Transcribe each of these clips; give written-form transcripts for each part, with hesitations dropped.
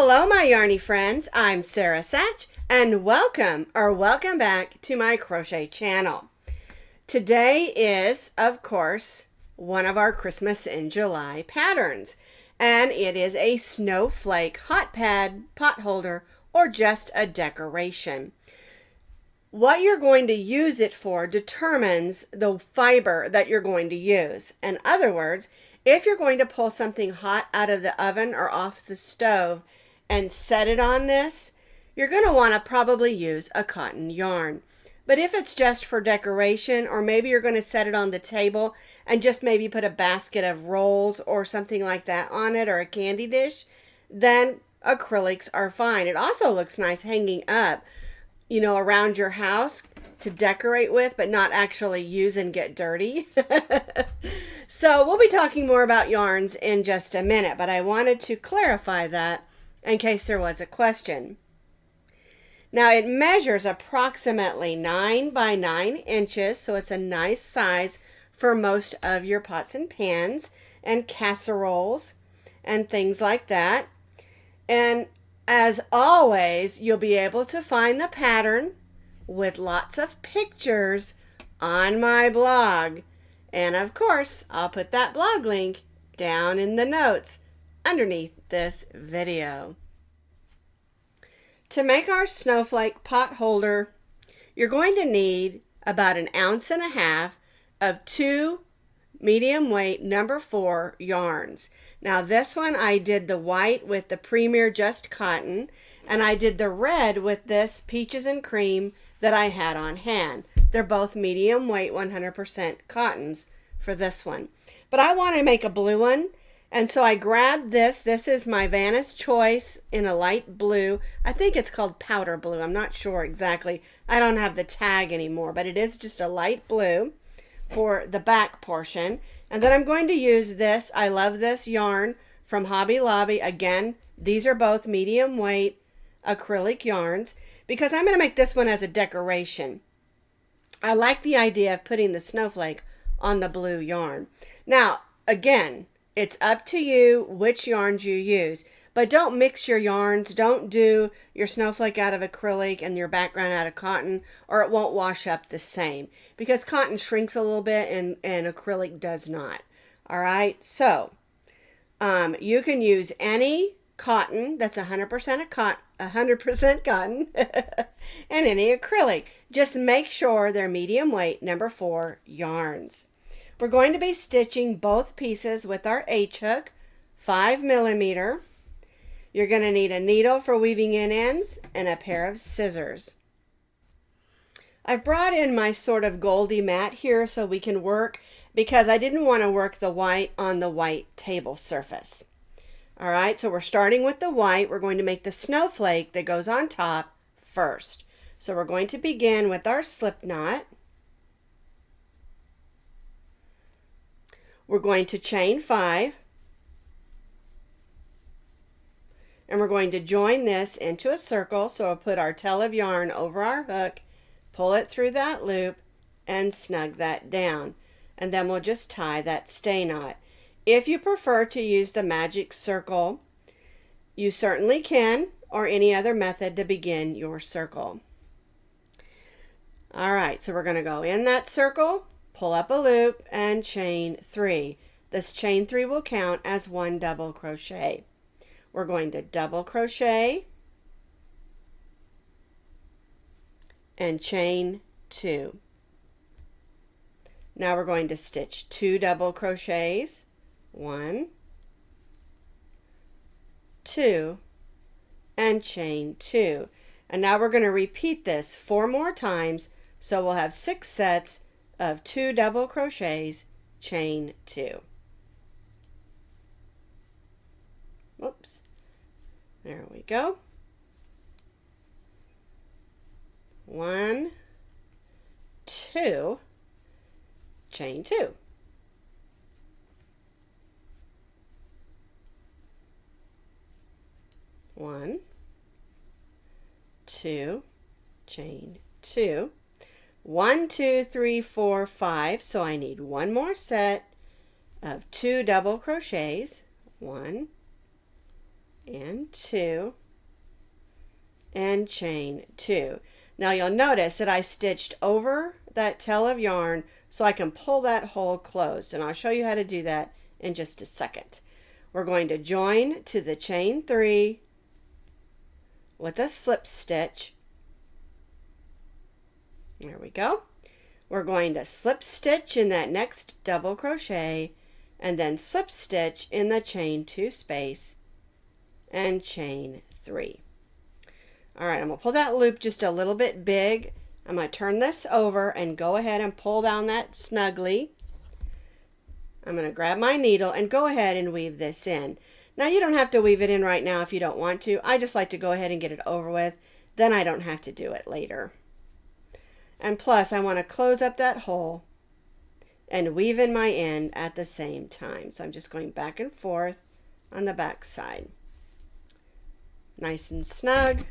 Hello my yarny friends, I'm Sara Sach and welcome back to my crochet channel. Today is, of course, one of our Christmas in July patterns, and it is a snowflake hot pad, pot holder, or just a decoration. What you're going to use it for determines the fiber that you're going to use. In other words, if you're going to pull something hot out of the oven or off the stove and set it on this, you're going to want to probably use a cotton yarn. But if it's just for decoration, or maybe you're going to set it on the table and just maybe put a basket of rolls or something like that on it, or a candy dish, then acrylics are fine. It also looks nice hanging up, you know, around your house to decorate with, but not actually use and get dirty. So we'll be talking more about yarns in just a minute, but I wanted to clarify that in case there was a question. Now it measures approximately 9 by 9 inches, so it's a nice size for most of your pots and pans and casseroles and things like that. And as always, you'll be able to find the pattern with lots of pictures on my blog. And of course, I'll put that blog link down in the notes underneath this video. To make our snowflake pot holder, you're going to need about 1.5 ounces of 2 medium weight number 4 yarns. Now this one I did the white with the Premier Just Cotton, and I did the red with this Peaches and Cream that I had on hand. They're both medium weight 100% cottons for this one. But I want to make a blue one, and so I grabbed this. This is my Vanna's Choice in a light blue. I think it's called powder blue. I'm not sure exactly. I don't have the tag anymore, but it is just a light blue for the back portion. And then I'm going to use this. I love this yarn from Hobby Lobby. Again, these are both medium weight acrylic yarns because I'm going to make this one as a decoration. I like the idea of putting the snowflake on the blue yarn. Now, again, it's up to you which yarns you use, but don't mix your yarns. Don't do your snowflake out of acrylic and your background out of cotton, or it won't wash up the same, because cotton shrinks a little bit and acrylic does not. All right, so you can use any cotton that's 100% cotton and any acrylic. Just make sure they're medium weight number 4 yarns. We're going to be stitching both pieces with our H-hook, 5mm. You're going to need a needle for weaving in ends and a pair of scissors. I've brought in my sort of Goldie mat here so we can work, because I didn't want to work the white on the white table surface. All right, so we're starting with the white. We're going to make the snowflake that goes on top first. So we're going to begin with our slip knot. We're going to chain 5. And we're going to join this into a circle. So we'll put our tail of yarn over our hook, pull it through that loop, and snug that down. And then we'll just tie that stay knot. If you prefer to use the magic circle, you certainly can, or any other method to begin your circle. All right, so we're going to go in that circle, pull up a loop, and chain 3. This chain 3 will count as 1 double crochet. We're going to double crochet and chain 2. Now we're going to stitch 2 double crochets, 1, 2, and chain 2. And now we're going to repeat this 4 more times, so we'll have 6 sets of 2 double crochets, chain 2. Whoops. There we go. 1, 2, chain 2. 1, 2, chain 2. 1, 2, 3, 4, 5. So I need one more set of 2 double crochets. 1 and 2, and chain 2. Now you'll notice that I stitched over that tail of yarn so I can pull that hole closed, and I'll show you how to do that in just a second. We're going to join to the chain 3 with a slip stitch. There we go. We're going to slip stitch in that next double crochet and then slip stitch in the chain 2 space and chain 3. All right, I'm going to pull that loop just a little bit big. I'm going to turn this over and go ahead and pull down that snugly. I'm going to grab my needle and go ahead and weave this in. Now you don't have to weave it in right now if you don't want to. I just like to go ahead and get it over with. Then I don't have to do it later. And plus I want to close up that hole and weave in my end at the same time. So I'm just going back and forth on the back side. Nice and snug.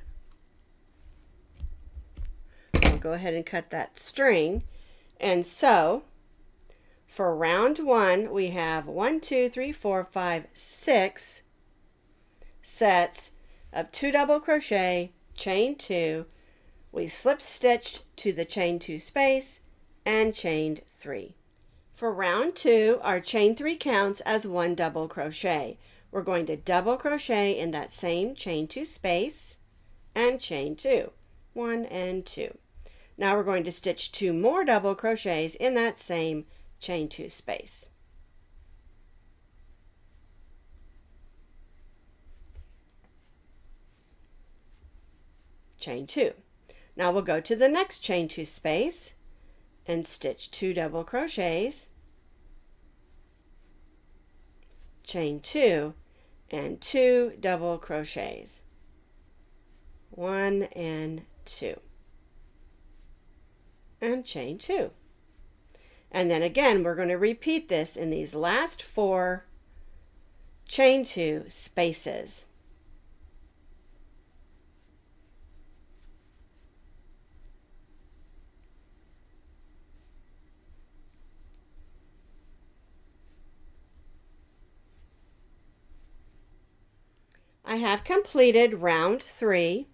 I'll go ahead and cut that string. And so for round 1, we have 1, 2, 3, 4, 5, 6 sets of 2 double crochet, chain 2. We slip stitched to the chain 2 space and chained 3. For round 2, our chain 3 counts as 1 double crochet. We're going to double crochet in that same chain 2 space and chain 2, 1 and 2. Now we're going to stitch 2 more double crochets in that same chain 2 space. Chain 2. Now we'll go to the next chain 2 space and stitch 2 double crochets, chain 2, and 2 double crochets, 1 and 2, and chain 2. And then again we're going to repeat this in these last 4 chain 2 spaces. I have completed round 3,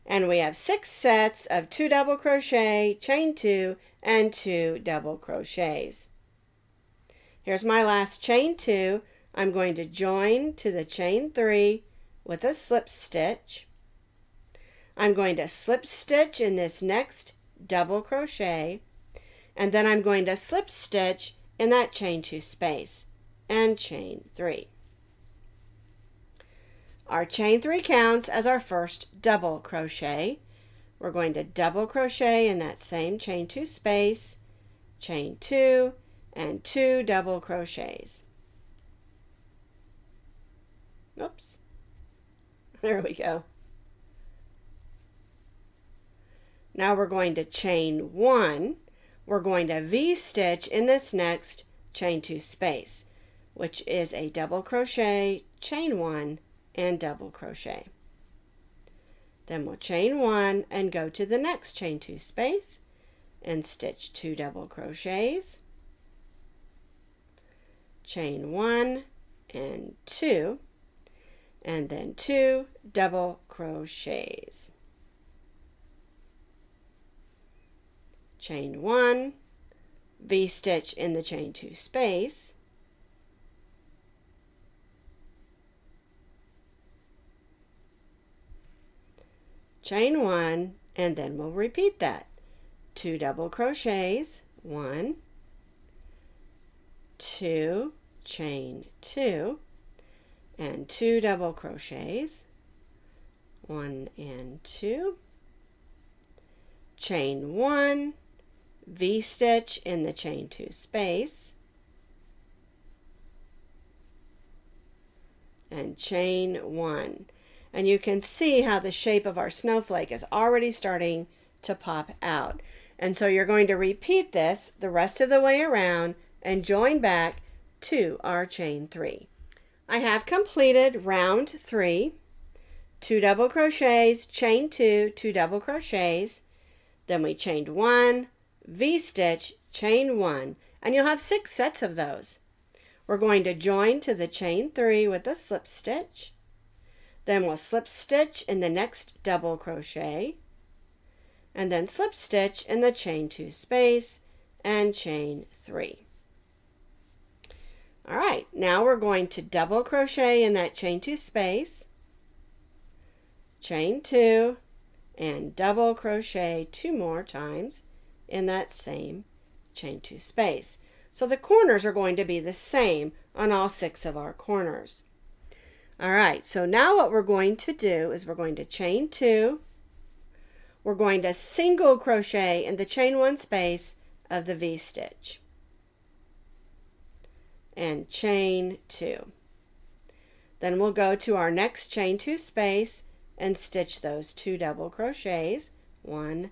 and we have 6 sets of 2 double crochet, chain 2, and 2 double crochets. Here's my last chain 2. I'm going to join to the chain 3 with a slip stitch. I'm going to slip stitch in this next double crochet, and then I'm going to slip stitch in that chain 2 space and chain 3. Our chain 3 counts as our first double crochet. We're going to double crochet in that same chain 2 space, chain 2, and 2 double crochets. Oops. There we go. Now we're going to chain 1. We're going to V-stitch in this next chain 2 space, which is a double crochet, chain 1, and double crochet. Then we'll chain 1 and go to the next chain 2 space and stitch 2 double crochets, chain 1 and 2, and then 2 double crochets. Chain 1, V-stitch in the chain 2 space, chain 1, and then we'll repeat that. 2 double crochets, 1, 2, chain 2, and 2 double crochets, 1 and 2, chain 1, V-stitch in the chain 2 space, and chain 1. And you can see how the shape of our snowflake is already starting to pop out. And so you're going to repeat this the rest of the way around and join back to our chain 3. I have completed round 3, 2 double crochets, chain 2, 2 double crochets, then we chained 1, V-stitch, chain 1, and you'll have 6 sets of those. We're going to join to the chain 3 with a slip stitch. Then we'll slip stitch in the next double crochet, and then slip stitch in the chain 2 space and chain 3. All right, now we're going to double crochet in that chain 2 space, chain 2, and double crochet 2 more times in that same chain 2 space. So the corners are going to be the same on all 6 of our corners. All right, so now what we're going to do is we're going to chain 2. We're going to single crochet in the chain 1 space of the V-stitch and chain 2. Then we'll go to our next chain 2 space and stitch those 2 double crochets, 1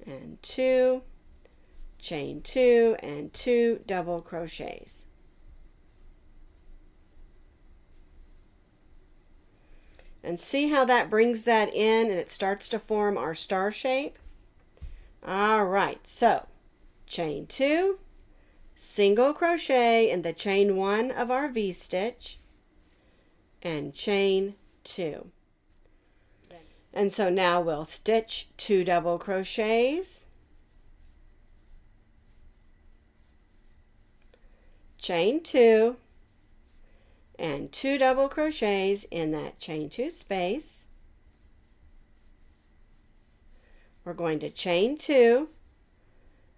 and 2, chain 2 and 2 double crochets. And see how that brings that in and it starts to form our star shape? All right, so chain 2, single crochet in the chain 1 of our V-stitch, and chain 2. And so now we'll stitch 2 double crochets, chain 2, and 2 double crochets in that chain 2 space. We're going to chain 2,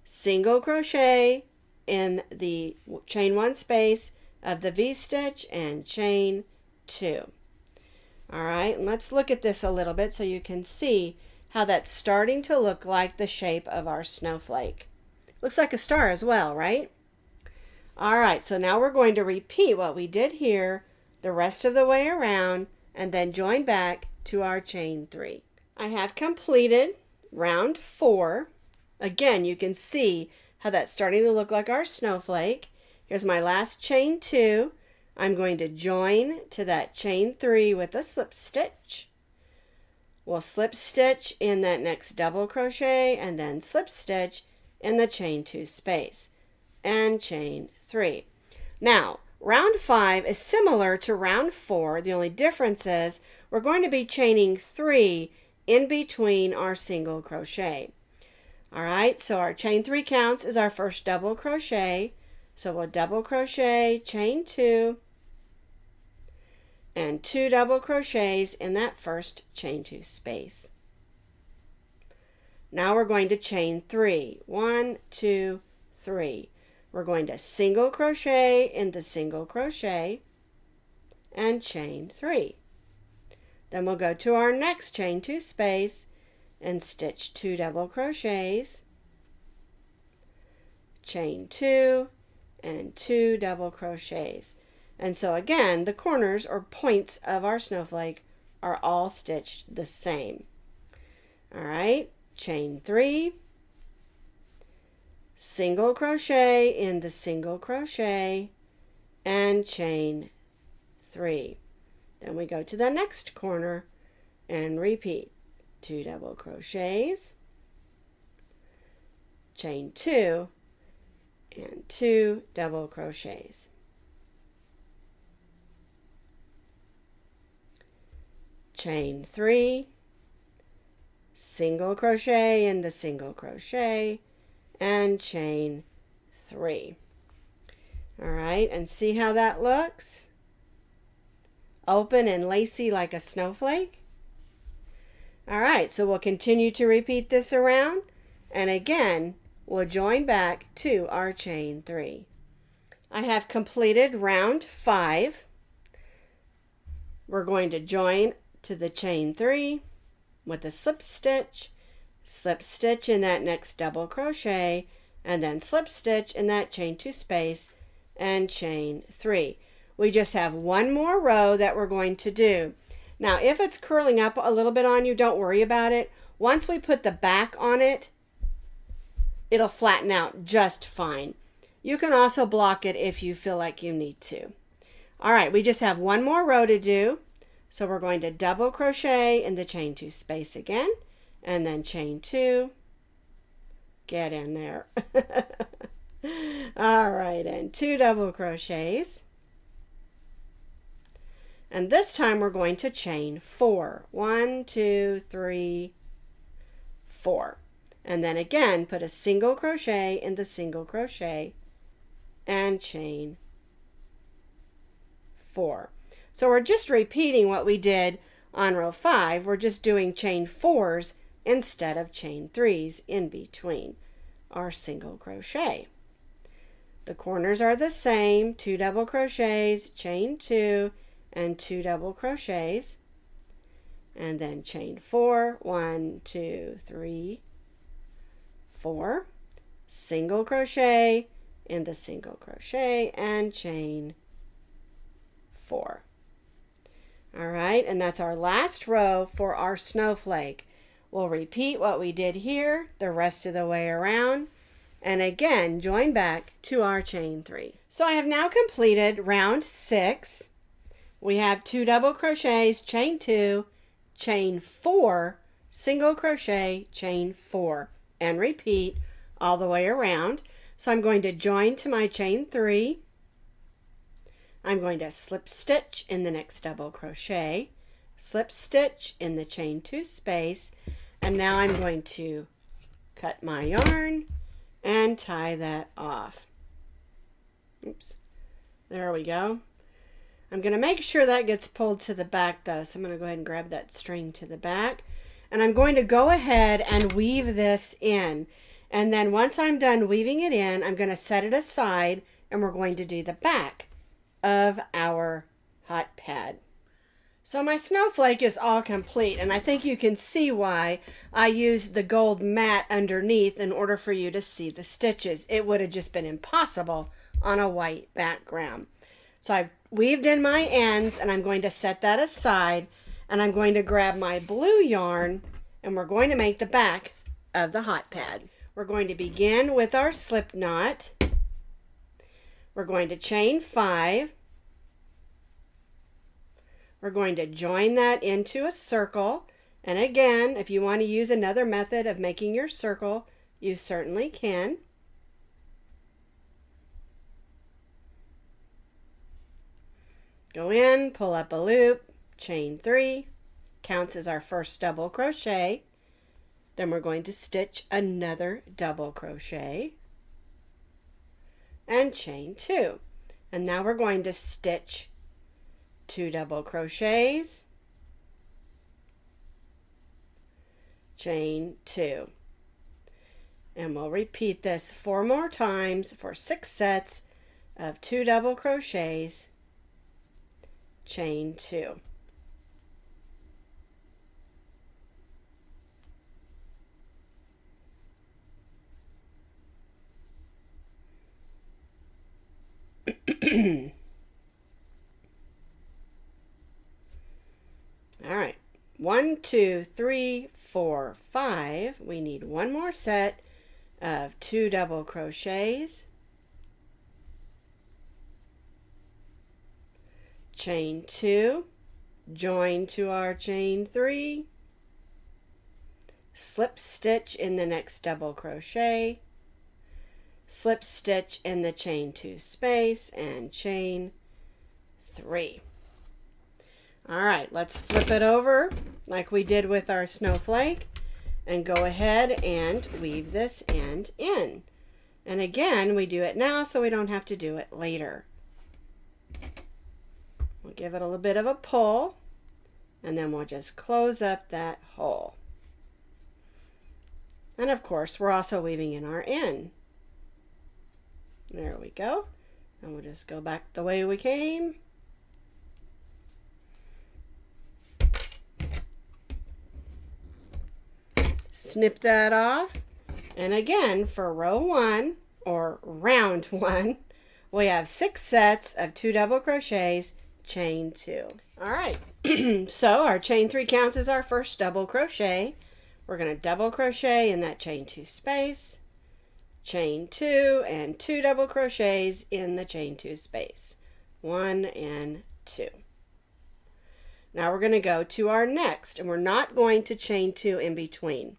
single crochet in the chain 1 space of the V-stitch and chain 2. All right, and let's look at this a little bit so you can see how that's starting to look like the shape of our snowflake. Looks like a star as well, right? All right, so now we're going to repeat what we did here the rest of the way around and then join back to our chain 3. I have completed round 4. Again, you can see how that's starting to look like our snowflake. Here's my last chain 2. I'm going to join to that chain 3 with a slip stitch. We'll slip stitch in that next double crochet and then slip stitch in the chain 2 space and chain 3. Now, round 5 is similar to round 4. The only difference is we're going to be chaining 3 in between our single crochet. All right, so our chain 3 counts as our first double crochet. So we'll double crochet, chain 2, and 2 double crochets in that first chain 2 space. Now we're going to chain 3. 1, 2, 3. We're going to single crochet in the single crochet and chain 3. Then we'll go to our next chain 2 space and stitch 2 double crochets, chain 2, and 2 double crochets. And so again, the corners or points of our snowflake are all stitched the same. All right, chain 3, single crochet in the single crochet, and chain 3. Then we go to the next corner and repeat 2 double crochets, chain 2, and 2 double crochets. Chain 3, single crochet in the single crochet, and chain 3. All right, and see how that looks? Open and lacy like a snowflake. All right, so we'll continue to repeat this around, and again, we'll join back to our chain 3. I have completed round 5. We're going to join to the chain 3 with a slip stitch in that next double crochet, and then slip stitch in that chain 2 space and chain 3. We just have one more row that we're going to do. Now, if it's curling up a little bit on you, don't worry about it. Once we put the back on it, it'll flatten out just fine. You can also block it if you feel like you need to. All right, we just have one more row to do. So we're going to double crochet in the chain 2 space again, and then chain 2, get in there. All right, and 2 double crochets. And this time we're going to chain 4. 1, 2, 3, 4. And then again, put a single crochet in the single crochet and chain 4. So we're just repeating what we did on row 5. We're just doing chain 4s instead of chain 3s in between our single crochet. The corners are the same, 2 double crochets, chain 2, and 2 double crochets, and then chain 4, 1, 2, 3, 4, single crochet in the single crochet and chain 4. All right, and that's our last row for our snowflake. We'll repeat what we did here the rest of the way around, and again join back to our chain 3. So I have now completed round 6. We have 2 double crochets, chain 2, chain 4, single crochet, chain 4, and repeat all the way around. So I'm going to join to my chain 3. I'm going to slip stitch in the next double crochet, slip stitch in the chain 2 space, and now I'm going to cut my yarn and tie that off. Oops, there we go. I'm going to make sure that gets pulled to the back though, so I'm going to go ahead and grab that string to the back, and I'm going to go ahead and weave this in, and then once I'm done weaving it in, I'm going to set it aside and we're going to do the back of our hot pad. So my snowflake is all complete, and I think you can see why I used the gold mat underneath in order for you to see the stitches. It would have just been impossible on a white background. So I've weaved in my ends, and I'm going to set that aside, and I'm going to grab my blue yarn, and we're going to make the back of the hot pad. We're going to begin with our slip knot. We're going to chain 5. We're going to join that into a circle. And again, if you want to use another method of making your circle, you certainly can. Go in, pull up a loop, chain 3, counts as our first double crochet. Then we're going to stitch another double crochet and chain 2. And now we're going to stitch 2 double crochets, chain 2. And we'll repeat this 4 more times for 6 sets of 2 double crochets, chain 2. All right, 1, 2, 3, 4, 5. We need 1 more set of 2 double crochets, chain 2, join to our chain 3, slip stitch in the next double crochet, slip stitch in the chain 2 space, and chain 3. All right, let's flip it over like we did with our snowflake and go ahead and weave this end in. And again, we do it now so we don't have to do it later. We'll give it a little bit of a pull, and then we'll just close up that hole. And of course, we're also weaving in our end. There we go. And we'll just go back the way we came. Snip that off. And again, for row 1 or round 1, we have 6 sets of 2 double crochets, chain 2. All right, so our chain 3 counts as our first double crochet. We're going to double crochet in that chain 2 space, chain 2, and 2 double crochets in the chain 2 space, 1 and 2. Now we're going to go to our next, and we're not going to chain 2 in between.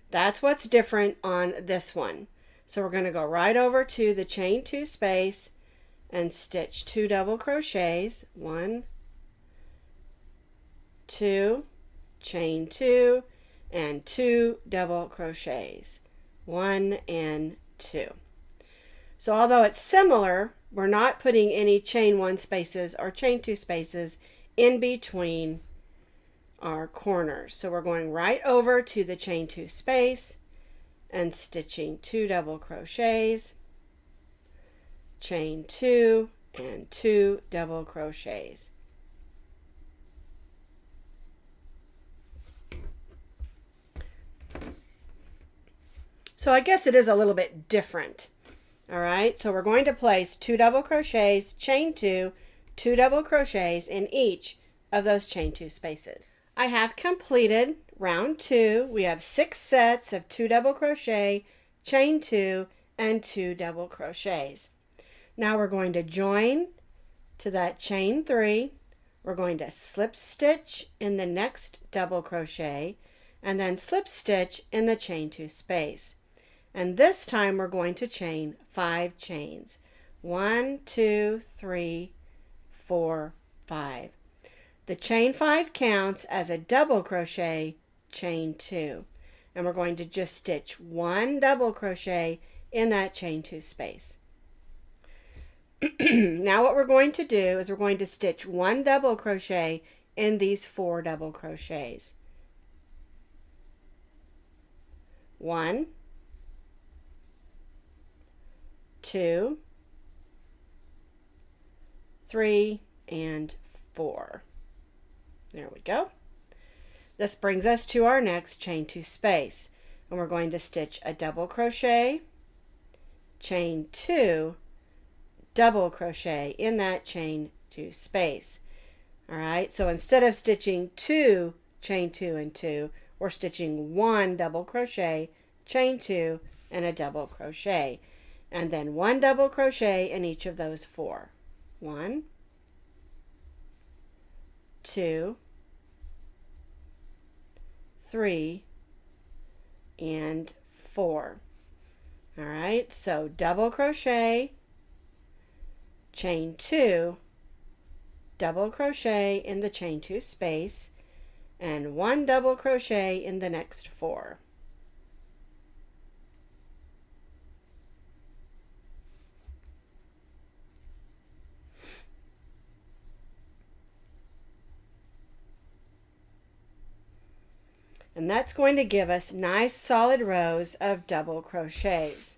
That's what's different on this one. So we're going to go right over to the chain 2 space and stitch 2 double crochets, 1 2, chain 2, and 2 double crochets. 1 and 2. So although it's similar, we're not putting any chain 1 spaces or chain 2 spaces in between our corners. So we're going right over to the chain 2 space and stitching 2 double crochets, chain 2, and 2 double crochets. So I guess it is a little bit different. All right, so we're going to place 2 double crochets, chain 2, 2 double crochets in each of those chain 2 spaces. I have completed round 2. We have 6 sets of 2 double crochet, chain 2, and 2 double crochets. Now we're going to join to that chain 3. We're going to slip stitch in the next double crochet and then slip stitch in the chain 2 space. And this time we're going to chain 5 chains. 1, 2, 3, 4, 5. The chain 5 counts as a double crochet, chain 2. And we're going to just stitch 1 double crochet in that chain 2 space. Now what we're going to do is we're going to stitch 1 double crochet in these 4 double crochets. 1, 2, 3, and 4. There we go. This brings us to our next chain 2 space, and we're going to stitch a double crochet, chain 2, double crochet in that chain 2 space. All right, so instead of stitching 2 chain 2 and 2, we're stitching 1 double crochet, chain 2, and a double crochet, and then 1 double crochet in each of those 4. 1, 2, 3, and 4. All right, so double crochet, chain 2, double crochet in the chain 2 space, and 1 double crochet in the next 4. And that's going to give us nice solid rows of double crochets.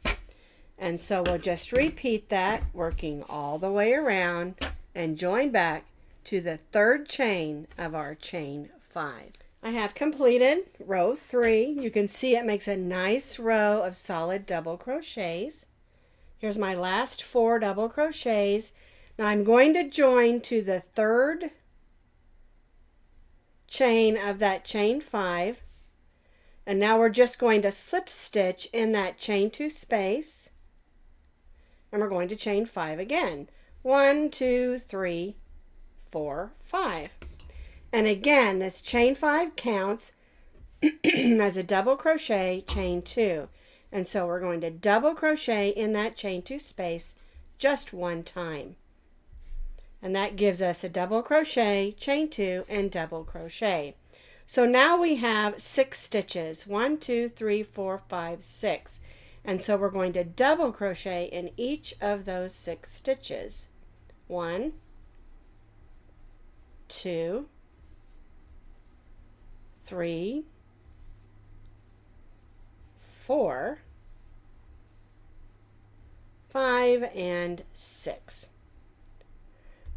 And so we'll just repeat that, working all the way around and join back to the 3rd chain of our chain 5. I have completed row 3. You can see it makes a nice row of solid double crochets. Here's my last 4 double crochets. Now I'm going to join to the 3rd chain of that chain 5. And now we're just going to slip stitch in that chain 2 space. And we're going to chain 5 again. 1, 2, 3, 4, 5. And again, this chain 5 counts as a double crochet, chain 2. And so we're going to double crochet in that chain 2 space just 1 time. And that gives us a double crochet, chain 2, and double crochet. So now we have 6 stitches. 1, 2, 3, 4, 5, 6. And so we're going to double crochet in each of those 6 stitches. 1, 2, 3, 4, 5, and 6.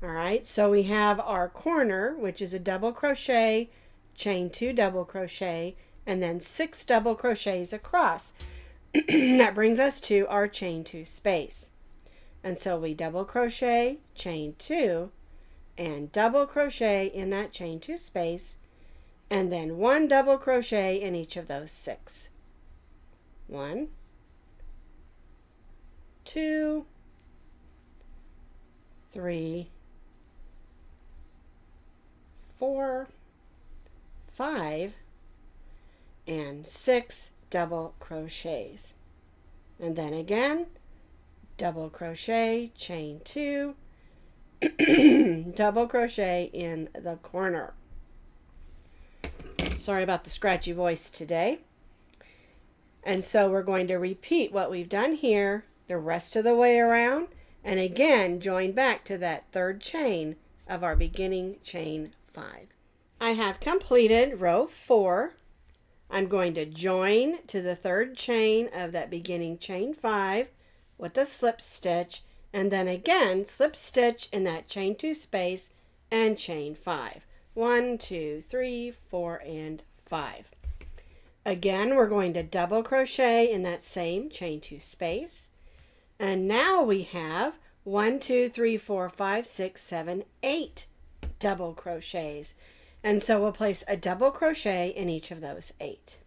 All right, so we have our corner, which is a double crochet, chain 2 double crochet, and then 6 double crochets across. That brings us to our chain 2 space. And so we double crochet, chain 2, and double crochet in that chain 2 space, and then 1 double crochet in each of those 6. 1, 2, 3, 4, 5, and 6 double crochets. And then again, double crochet, chain 2, double crochet in the corner. Sorry about the scratchy voice today. And so we're going to repeat what we've done here the rest of the way around, and again join back to that third chain of our beginning chain 5. I have completed row 4. I'm going to join to the third chain of that beginning chain 5 with a slip stitch, and then again slip stitch in that chain 2 space and chain 5. 1, 2, 3, 4, and 5. Again, we're going to double crochet in that same chain 2 space. And now we have 1, 2, 3, 4, 5, 6, 7, 8 double crochets. And so we'll place a double crochet in each of those 8.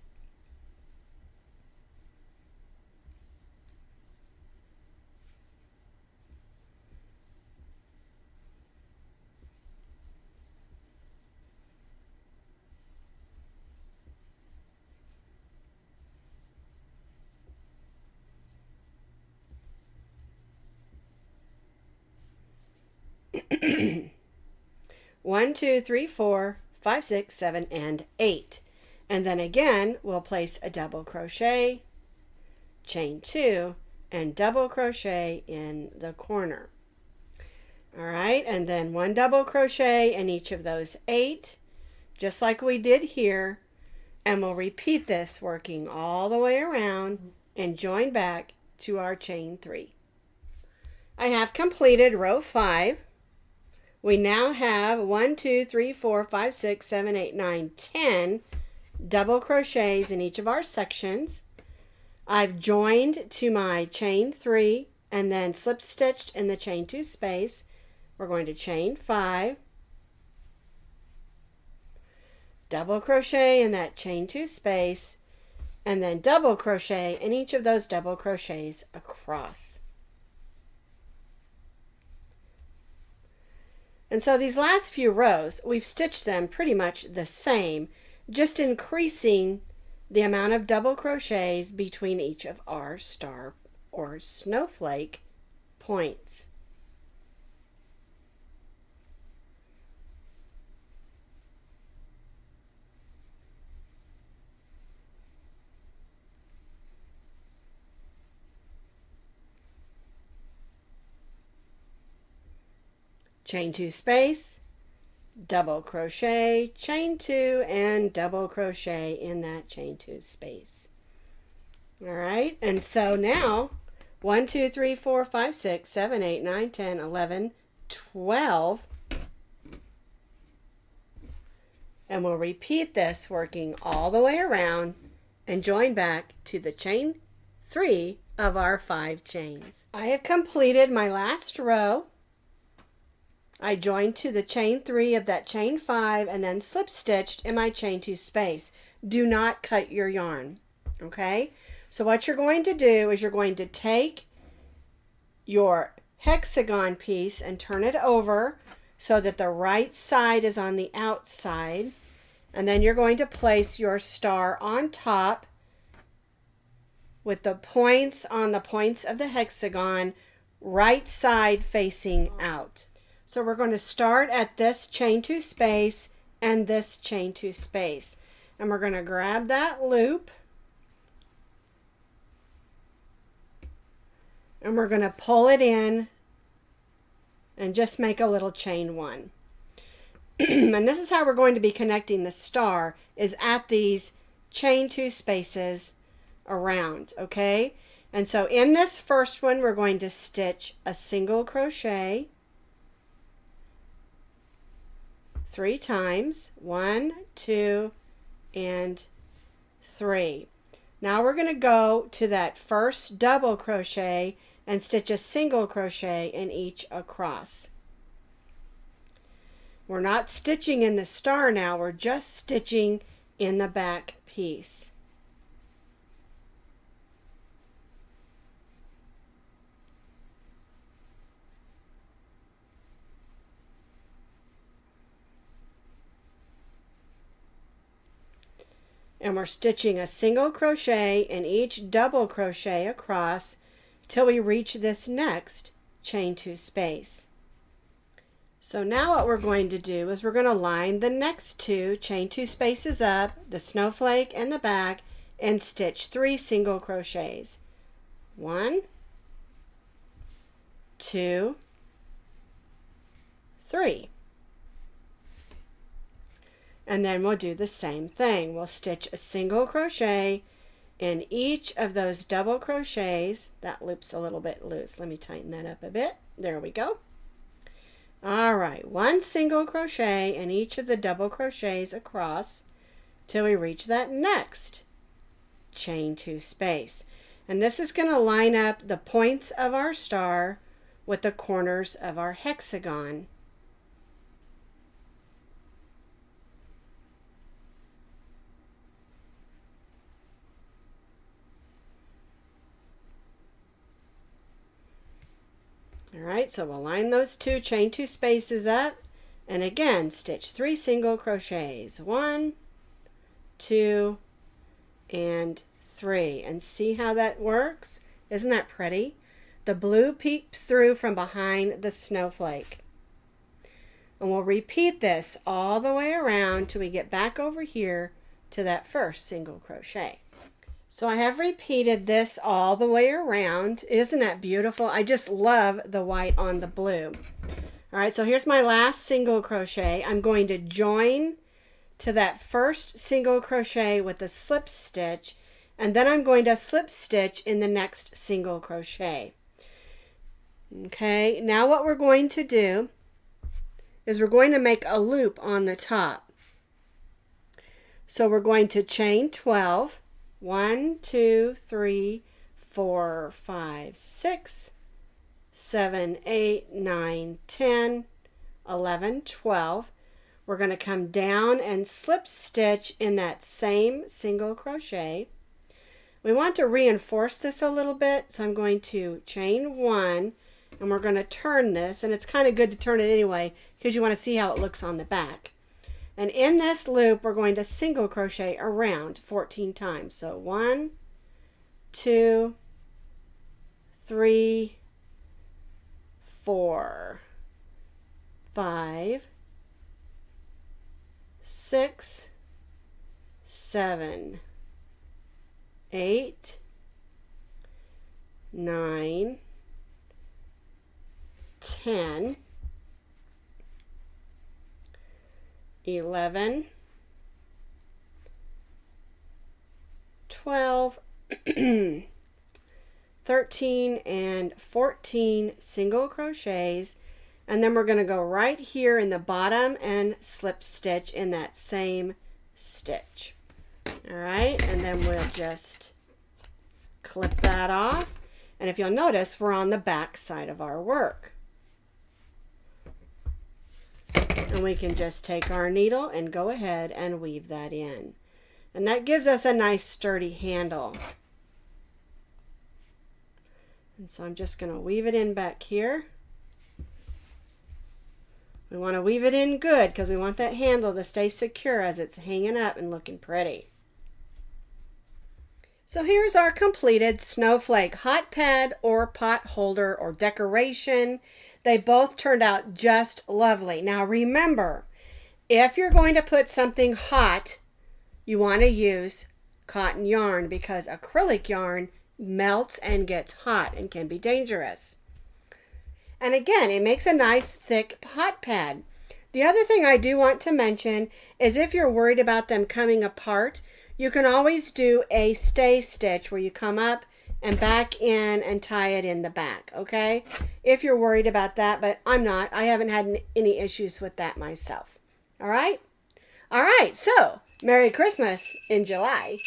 One, 2, 3, 4, 5, 6, 7, and 8. And then again, we'll place a double crochet, chain 2, and double crochet in the corner. All right, and then 1 double crochet in each of those 8, just like we did here. And we'll repeat this, working all the way around and join back to our chain 3. I have completed row 5. We now have 1, 2, 3, 4, 5, 6, 7, 8, 9, 10 double crochets in each of our sections. I've joined to my chain 3 and then slip stitched in the chain 2 space. We're going to chain 5, double crochet in that chain 2 space, and then double crochet in each of those double crochets across. And so these last few rows, we've stitched them pretty much the same, just increasing the amount of double crochets between each of our star or snowflake points. Chain 2 space, double crochet, chain 2, and double crochet in that chain 2 space. All right, and so now 1, 2, 3, 4, 5, 6, 7, 8, 9, 10, 11, 12. And we'll repeat this, working all the way around and join back to the chain 3 of our 5 chains. I have completed my last row. I joined to the chain 3 of that chain 5 and then slip stitched in my chain 2 space. Do not cut your yarn, okay? So what you're going to do is you're going to take your hexagon piece and turn it over so that the right side is on the outside, and then you're going to place your star on top with the points on the points of the hexagon, right side facing out. So we're going to start at this chain 2 space and this chain 2 space. And we're going to grab that loop. And we're going to pull it in and just make a little chain 1. And this is how we're going to be connecting the star, is at these chain 2 spaces around, okay? And so in this first one, we're going to stitch a single crochet 3 times, 1, 2, and 3. Now we're going to go to that first double crochet and stitch a single crochet in each across. We're not stitching in the star now, we're just stitching in the back piece. And we're stitching a single crochet in each double crochet across till we reach this next chain 2 space. So now what we're going to do is we're going to line the next two, chain 2 spaces up, the snowflake and the back, and stitch 3 single crochets. 1, 2, 3. And then we'll do the same thing. We'll stitch a single crochet in each of those double crochets. That loop's a little bit loose. Let me tighten that up a bit. There we go. All right, 1 single crochet in each of the double crochets across till we reach that next chain 2 space. And this is going to line up the points of our star with the corners of our hexagon. All right, so we'll line those two, chain 2 spaces up, and again stitch 3 single crochets. 1, 2, and 3. And see how that works? Isn't that pretty? The blue peeks through from behind the snowflake. And we'll repeat this all the way around till we get back over here to that first single crochet. So I have repeated this all the way around. Isn't that beautiful? I just love the white on the blue. All right, so here's my last single crochet. I'm going to join to that first single crochet with a slip stitch, and then I'm going to slip stitch in the next single crochet. Okay, now what we're going to do is we're going to make a loop on the top. So we're going to chain 12. 1, 2, 3, 4, 5, 6, 7, 8, 9, 10, 11, 12. We're going to come down and slip stitch in that same single crochet. We want to reinforce this a little bit, so I'm going to chain 1, and we're going to turn this, and it's kind of good to turn it anyway because you want to see how it looks on the back. And in this loop, we're going to single crochet around 14 times. So 1, 2, 3, 4, 5, 6, 7, 8, 9, 10, 11, 12, 13, and 14 single crochets, and then we're going to go right here in the bottom and slip stitch in that same stitch. All right, and then we'll just clip that off, and if you'll notice, we're on the back side of our work. And we can just take our needle and go ahead and weave that in. And that gives us a nice sturdy handle. And so I'm just going to weave it in back here. We want to weave it in good because we want that handle to stay secure as it's hanging up and looking pretty. So here's our completed snowflake hot pad or pot holder or decoration. They both turned out just lovely. Now remember, if you're going to put something hot, you want to use cotton yarn because acrylic yarn melts and gets hot and can be dangerous. And again, it makes a nice thick hot pad. The other thing I do want to mention is if you're worried about them coming apart, you can always do a stay stitch where you come up and back in and tie it in the back, okay? If you're worried about that, but I'm not. I haven't had any issues with that myself. All right? All right, so Merry Christmas in July.